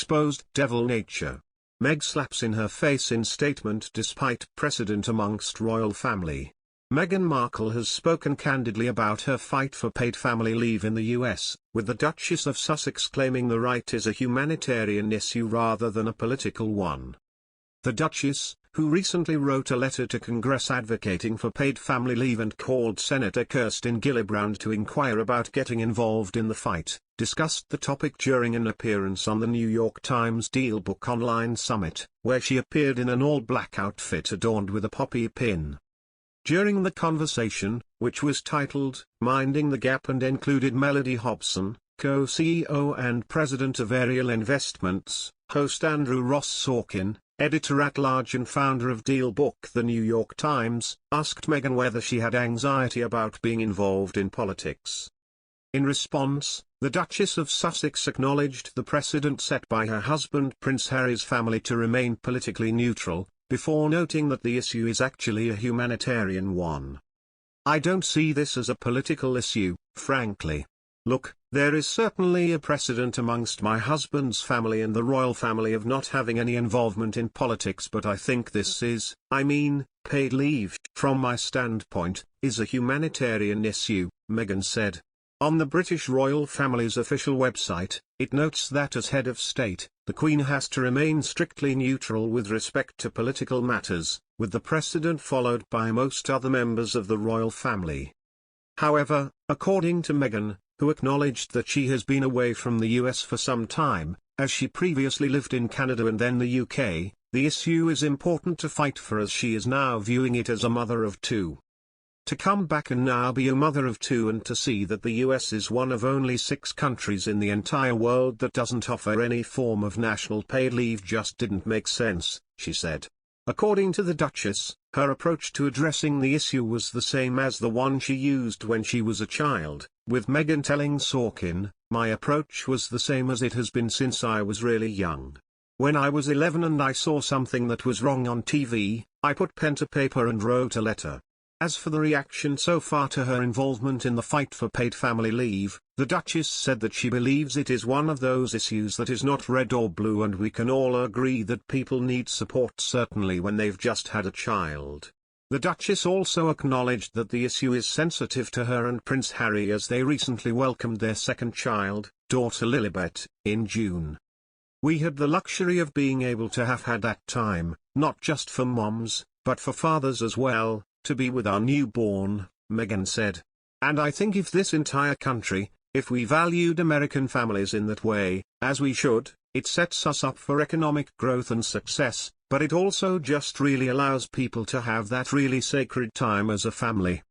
exposed devil nature. Meg slaps in her face in statement despite precedent amongst royal family. Meghan Markle has spoken candidly about her fight for paid family leave in the US, with the Duchess of Sussex claiming the right is a humanitarian issue rather than a political one. The Duchess, who recently wrote a letter to Congress advocating for paid family leave and called Senator Kirsten Gillibrand to inquire about getting involved in the fight, discussed the topic during an appearance on the New York Times DealBook Online Summit, where she appeared in an all-black outfit adorned with a poppy pin. During the conversation, which was titled, Minding the Gap and included Melody Hobson, co-CEO and president of Ariel Investments, host Andrew Ross Sorkin, editor-at-large and founder of DealBook The New York Times, asked Meghan whether she had anxiety about being involved in politics. In response, the Duchess of Sussex acknowledged the precedent set by her husband Prince Harry's family to remain politically neutral, before noting that the issue is actually a humanitarian one. "I don't see this as a political issue, frankly. Look, there is certainly a precedent amongst my husband's family and the royal family of not having any involvement in politics, but I think this is, paid leave, from my standpoint, is a humanitarian issue," Meghan said. On the British royal family's official website, it notes that as head of state, the Queen has to remain strictly neutral with respect to political matters, with the precedent followed by most other members of the royal family. However, according to Meghan, who acknowledged that she has been away from the US for some time, as she previously lived in Canada and then the UK, the issue is important to fight for as she is now viewing it as a mother of two. To come back and now be a mother of two and to see that the US is one of only 6 countries in the entire world that doesn't offer any form of national paid leave just didn't make sense, she said. According to the Duchess, her approach to addressing the issue was the same as the one she used when she was a child, with Meghan telling Sorkin, "My approach was the same as it has been since I was really young. When I was 11 and I saw something that was wrong on TV, I put pen to paper and wrote a letter." As for the reaction so far to her involvement in the fight for paid family leave, the Duchess said that she believes it is one of those issues that is not red or blue, and we can all agree that people need support, certainly when they've just had a child. The Duchess also acknowledged that the issue is sensitive to her and Prince Harry as they recently welcomed their second child, daughter Lilibet, in June. "We had the luxury of being able to have had that time, not just for moms, but for fathers as well, to be with our newborn," Meghan said. "And I think if this entire country, if we valued American families in that way, as we should, it sets us up for economic growth and success, but it also just really allows people to have that really sacred time as a family."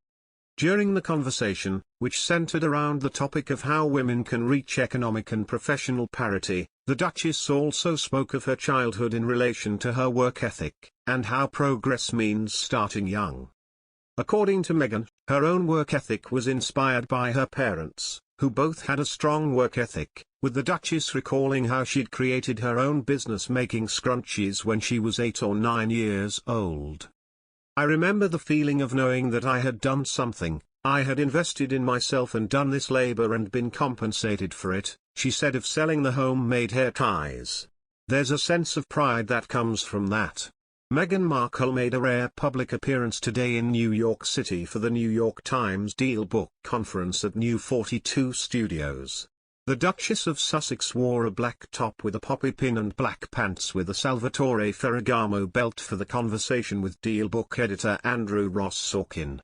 During the conversation, which centered around the topic of how women can reach economic and professional parity, the Duchess also spoke of her childhood in relation to her work ethic, and how progress means starting young. According to Meghan, her own work ethic was inspired by her parents, who both had a strong work ethic, with the Duchess recalling how she'd created her own business making scrunchies when she was 8 or 9 years old. "I remember the feeling of knowing that I had done something, I had invested in myself and done this labor and been compensated for it," she said of selling the homemade hair ties. "There's a sense of pride that comes from that." Meghan Markle made a rare public appearance today in New York City for the New York Times DealBook conference at New 42 Studios. The Duchess of Sussex wore a black top with a poppy pin and black pants with a Salvatore Ferragamo belt for the conversation with DealBook editor Andrew Ross Sorkin.